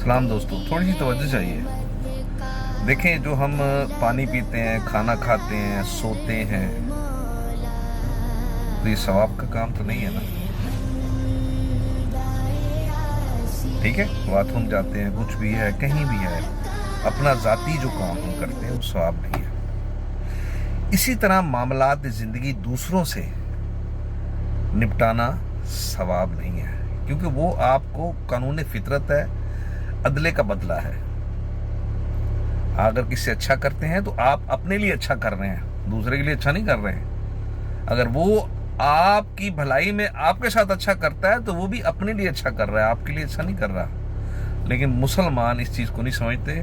सलाम दोस्तों, थोड़ी सी तवज्जो चाहिए। देखें, जो हम पानी पीते हैं, खाना खाते हैं, सोते हैं, तो ये सवाब का काम तो नहीं है ना। ठीक है, बाथरूम जाते हैं, कुछ भी है, कहीं भी है, अपना ज़ाती जो काम हम करते हैं वो सवाब नहीं है। इसी तरह मामलात ज़िंदगी दूसरों से निपटाना सवाब नहीं है, क्योंकि वो आपको कानून फितरत है, अदले का बदला है। अगर किसी अच्छा करते हैं तो आप अपने लिए अच्छा कर रहे हैं, दूसरे के लिए अच्छा नहीं कर रहे हैं। अगर वो आपकी भलाई में आपके साथ अच्छा करता है तो वो भी अपने लिए अच्छा कर रहा है, आपके लिए अच्छा नहीं कर रहा। लेकिन मुसलमान इस चीज़ को नहीं समझते।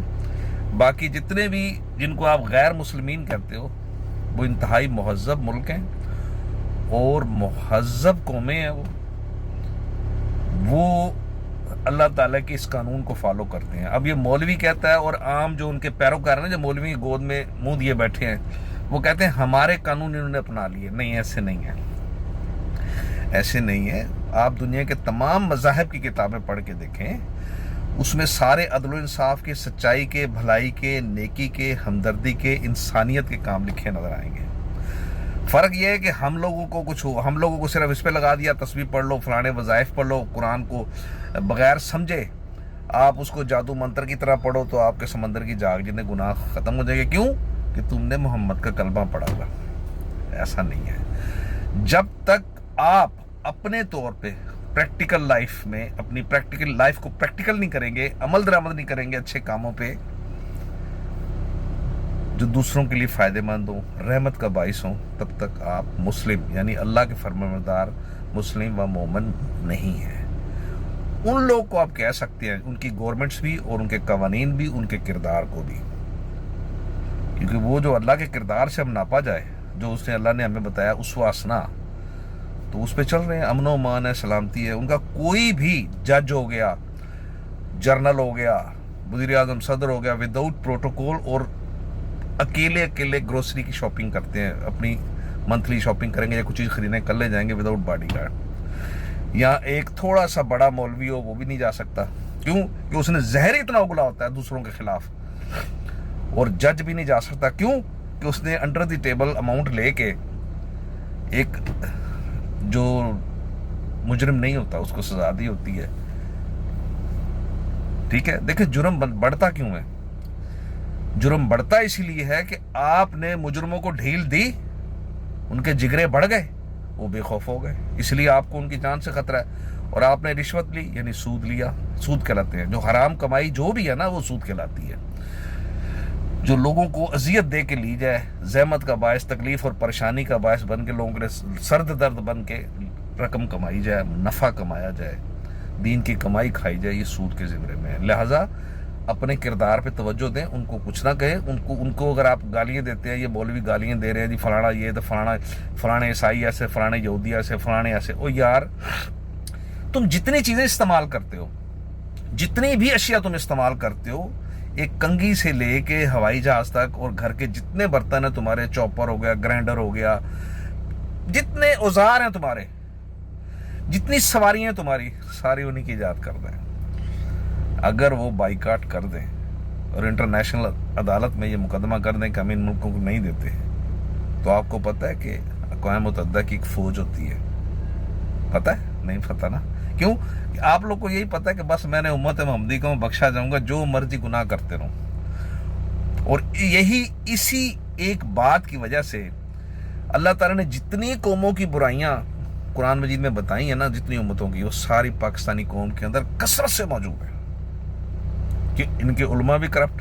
बाकी जितने भी जिनको आप गैर मुसलमीन कहते हो, वो इंतहाई महज़्ज़ब मुल्क हैं और महज़्ज़ब कौमें हैं। वो अल्लाह ताला के इस कानून को फॉलो करते हैं। अब ये मौलवी कहता है और आम जो उनके पैरोकार हैं, जो मौलवी की गोद में मुंह दिए बैठे हैं, वो कहते हैं हमारे कानून इन्होंने अपना लिए। नहीं, ऐसे नहीं है, ऐसे नहीं है। आप दुनिया के तमाम मज़ाहिब की किताबें पढ़ के देखें, उसमें सारे अदल इंसाफ के, सच्चाई के, भलाई के, नेकी के, हमदर्दी के, इंसानियत के काम लिखे नजर आएंगे। फ़र्क यह है कि हम लोगों को सिर्फ इस पे लगा दिया, तस्बीह पढ़ लो, फलाने वज़ाइफ पढ़ लो, कुरान को बगैर समझे आप उसको जादू मंत्र की तरह पढ़ो तो आपके समंदर की जाग जितने गुनाह ख़त्म हो जाएंगे। क्यों? कि तुमने मोहम्मद का कलमा पढ़ा हुआ। ऐसा नहीं है। जब तक आप अपने तौर पे प्रैक्टिकल लाइफ में अपनी प्रैक्टिकल लाइफ को प्रैक्टिकल नहीं करेंगे, अमल दरामद नहीं करेंगे अच्छे कामों पे जो दूसरों के लिए फ़ायदेमंद हो, रहमत का बाइस हो, तब तक आप मुस्लिम यानी अल्लाह के फरमाबरदार मुस्लिम व मोमन नहीं है। उन लोगों को आप कह सकते हैं, उनकी गवर्नमेंट्स भी और उनके कवानीन भी, उनके किरदार को भी, क्योंकि वो जो अल्लाह के किरदार से हम नापा जाए, जो उसने अल्लाह ने हमें बताया उसवा असना, तो उस पर चल रहे हैं। अमन मान है, सलामती है। उनका कोई भी जज हो गया, जर्नल हो गया, वज़ीर आज़म सदर हो गया, विदाउट प्रोटोकॉल और अकेले ग्रोसरी की शॉपिंग करते हैं, अपनी मंथली शॉपिंग करेंगे या कुछ चीज़ खरीदने कल ले जाएंगे विदाउट बॉडीगार्ड। या एक थोड़ा सा बड़ा मौलवी हो, वो भी नहीं जा सकता। क्यों? कि उसने जहर इतना उगला होता है दूसरों के खिलाफ। और जज भी नहीं जा सकता। क्यों? कि उसने अंडर द टेबल अमाउंट लेके, एक जो मुजरिम नहीं होता उसको सजा दी होती है। ठीक है, देखिए जुर्म बढ़ता क्यों है? जुर्म बढ़ता इसीलिए है कि आपने मुजरमों को ढील दी, उनके जिगरे बढ़ गए, वो बेखौफ हो गए, इसलिए आपको उनकी जान से खतरा है। और आपने रिश्वत ली यानी सूद लिया, सूद कहलाते हैं। जो हराम कमाई जो भी है ना, वो सूद कहलाती है। जो लोगों को अजियत दे के ली जाए, जहमत का बायस, तकलीफ और परेशानी का बायस बन के, लोगों के लिए सर्द दर्द बन के रकम कमाई जाए, नफ़ा कमाया जाए, दीन की कमाई खाई जाए, ये सूद के ज़िम्मे में है। लिहाजा अपने किरदार पे तवज्जो दें, उनको कुछ ना कहें। उनको अगर आप गालियाँ देते हैं, ये मौलवी गालियाँ दे रहे हैं जी, फलाना ये तो फलाने ईसाई ऐसे, फलाने यहूदी ऐसे, फलाने ऐसे। ओ यार, तुम जितनी चीज़ें इस्तेमाल करते हो, जितनी भी अशिया तुम इस्तेमाल करते हो, एक कंघी से लेके हवाई जहाज तक, और घर के जितने बर्तन हैं तुम्हारे, चॉपर हो गया, ग्राइंडर हो गया, जितने औजार हैं तुम्हारे, जितनी सवारियाँ हैं तुम्हारी, सारी उन्हीं की ईजाद कर दें। अगर वो बाइकाट कर दें और इंटरनेशनल अदालत में ये मुकदमा कर दें कि हम इन मुल्कों को नहीं देते, तो आपको पता है कि अक़वाम मुत्तहिदा की एक फ़ौज होती है। पता है? नहीं पता ना। क्यों? आप लोग को यही पता है कि बस मैंने उम्मत मोहम्मदी को बख्शा जाऊंगा, जो मर्जी गुनाह करते रहूं। और इसी एक बात की वजह से अल्लाह ताला ने जितनी कौमों की बुराइयां कुरान मजीद में बताई है ना, जितनी उम्मतों की, वो सारी पाकिस्तानी कौम के अंदर कसरत से मौजूद है। कि इनके उलमा भी करप्ट,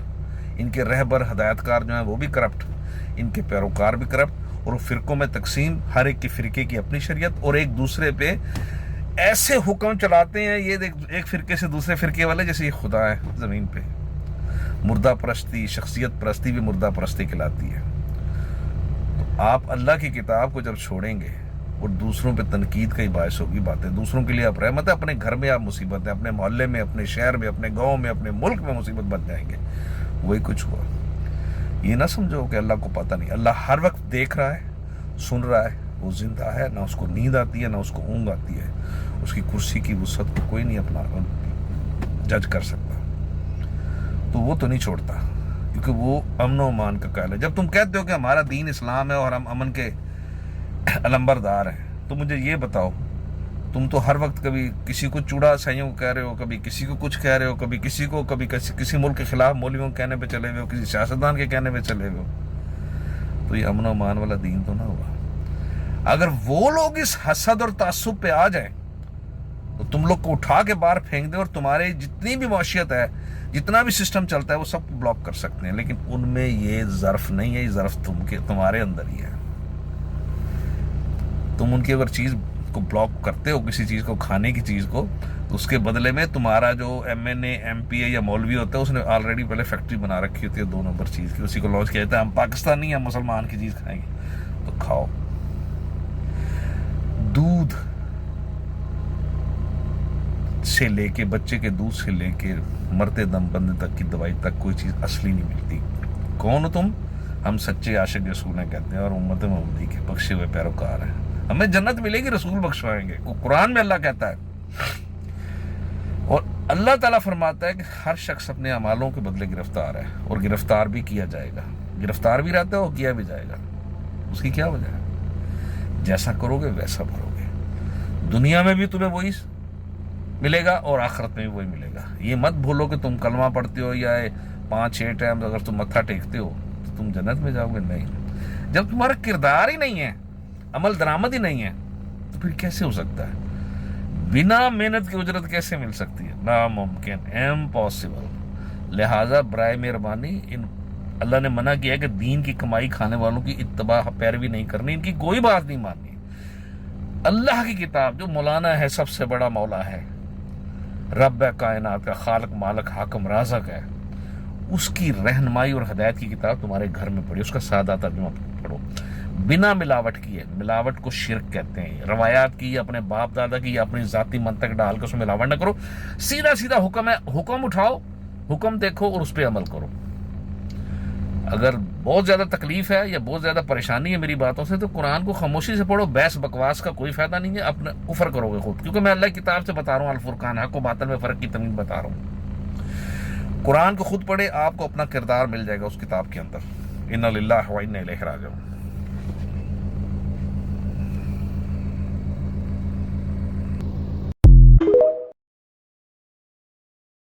इनके रहबर हदायतकार जो हैं वो भी करप्ट, इनके पैरोकार भी करप्ट, और फ़िरक़ों में तकसीम, हर एक की फ़िरके की अपनी शरीयत, और एक दूसरे पे ऐसे हुक्म चलाते हैं, ये एक फ़िरके से दूसरे फ़िरके वाले जैसे ये खुदा है ज़मीन पे। मुर्दा परस्ती, शख्सियत परस्ती भी मुर्दा परस्ती कहलाती है। तो आप अल्लाह की किताब को जब छोड़ेंगे और दूसरों पे तनकीद का ही बायस होगी बातें, दूसरों के लिए आप रहमत है, अपने घर में आप मुसीबत है, अपने मोहल्ले में, अपने शहर में, अपने गांव में, अपने मुल्क में मुसीबत बन जाएंगे। वही कुछ हुआ। ये ना समझो कि अल्लाह को पता नहीं। अल्लाह हर वक्त देख रहा है, सुन रहा है, वो जिंदा है, ना उसको नींद आती है, ना उसको ऊँघ आती है। उसकी कुर्सी की वुसअत को कोई नहीं अपना जज कर सकता। تو وہ تو نہیں چھوڑتا، کیونکہ وہ امن و امان کا قائل ہے۔ جب تم کہتے ہو کہ ہمارا دین اسلام ہے اور ہم امن کے علمبردار ہیں، تو مجھے یہ بتاؤ، تم تو ہر وقت کبھی کسی کو چوڑا سائیوں کو کہہ رہے ہو، کبھی کسی کو کچھ کہہ رہے ہو، کبھی کسی کو، کبھی کسی ملک کے خلاف مولویوں کے کہنے پہ چلے ہوئے ہو، کسی سیاستدان کے کہنے پہ چلے ہوئے ہو، تو یہ امن و امان والا دین تو نہ ہوا۔ اگر وہ لوگ اس حسد اور تعصب پہ آ جائیں تو تم لوگ کو اٹھا کے باہر پھینک دیں، اور تمہارے جتنی بھی معاشیت ہے، جتنا بھی سسٹم چلتا ہے، وہ سب بلاک کر سکتے ہیں، لیکن ان میں یہ ظرف نہیں ہے، یہ ظرف تمہارے اندر ہی ہے۔ تم ان کی اگر چیز کو بلاک کرتے ہو، کسی چیز کو، کھانے کی چیز کو، تو اس کے بدلے میں تمہارا جو ایم این اے، ایم پی اے یا مولوی ہوتا ہے، اس نے آلریڈی پہلے فیکٹری بنا رکھی ہوتی ہے 2 نمبر چیز کی، اسی کو لانچ کیا جاتا ہے، ہم پاکستانی، ہم مسلمان کی چیز کھائیں گے، تو کھاؤ۔ دودھ سے لے کے، بچے کے دودھ سے لے کے مرتے دم بندے تک کی دوائی تک، کوئی چیز اصلی نہیں ملتی۔ کون ہو تم؟ ہم سچے عاشق رسول ہیں کہتے ہیں، اور امت محمدی کے بخشے ہوئے پیروکار ہیں۔ ہمیں جنت ملے گی، رسول بخشوائیں گے، قرآن میں اللہ کہتا ہے، اور اللہ تعالیٰ فرماتا ہے کہ ہر شخص اپنے اعمالوں کے بدلے گرفتار ہے، اور گرفتار بھی کیا جائے گا، گرفتار بھی رہتا ہے اور کیا بھی جائے گا۔ اس کی کیا وجہ ہے؟ جیسا کرو گے ویسا بھرو گے۔ دنیا میں بھی تمہیں وہی ملے گا اور آخرت میں بھی وہی ملے گا۔ یہ مت بھولو کہ تم کلمہ پڑھتے ہو یا 5-6 ٹائم اگر تم متھا ٹیکتے ہو تو تم جنت میں جاؤ گے، نہیں۔ جب تمہارا کردار ہی نہیں ہے، عمل درآمد ہی نہیں ہے، تو پھر کیسے ہو سکتا ہے؟ بنا محنت کی اجرت کیسے مل سکتی ہے؟ ناممکن، امپاسبل۔ لہٰذا برائے مہربانی اللہ نے منع کیا کہ دین کی کمائی کھانے والوں کی اتباع، پیروی نہیں کرنی، ان کی کوئی بات نہیں ماننی۔ اللہ کی کتاب جو مولانا ہے، سب سے بڑا مولا ہے، رب کائنات کا خالق، مالک، حاکم، رازق ہے، اس کی رہنمائی اور ہدایت کی کتاب تمہارے گھر میں پڑھی، اس کا سادہ ترجمہ پڑھو، بنا ملاوٹ کیے۔ ملاوٹ کو شرک کہتے ہیں۔ روایات کی، اپنے باپ دادا کی، یا اپنی ذاتی منطق ڈال کے اس میں ملاوٹ نہ کرو۔ سیدھا سیدھا حکم ہے، حکم اٹھاؤ، حکم دیکھو اور اس پہ عمل کرو۔ اگر بہت زیادہ تکلیف ہے یا بہت زیادہ پریشانی ہے میری باتوں سے، تو قرآن کو خاموشی سے پڑھو، بحث بکواس کا کوئی فائدہ نہیں ہے، اپنا کفر کرو گے خود، کیونکہ میں اللہ کی کتاب سے بتا رہا ہوں، الفرقان، حق و باطل میں فرق کی تمیز بتا رہا ہوں۔ قرآن کو خود پڑھے، آپ کو اپنا کردار مل جائے گا اس کتاب کے اندر۔ انا للہ و انا الیہ راجعون۔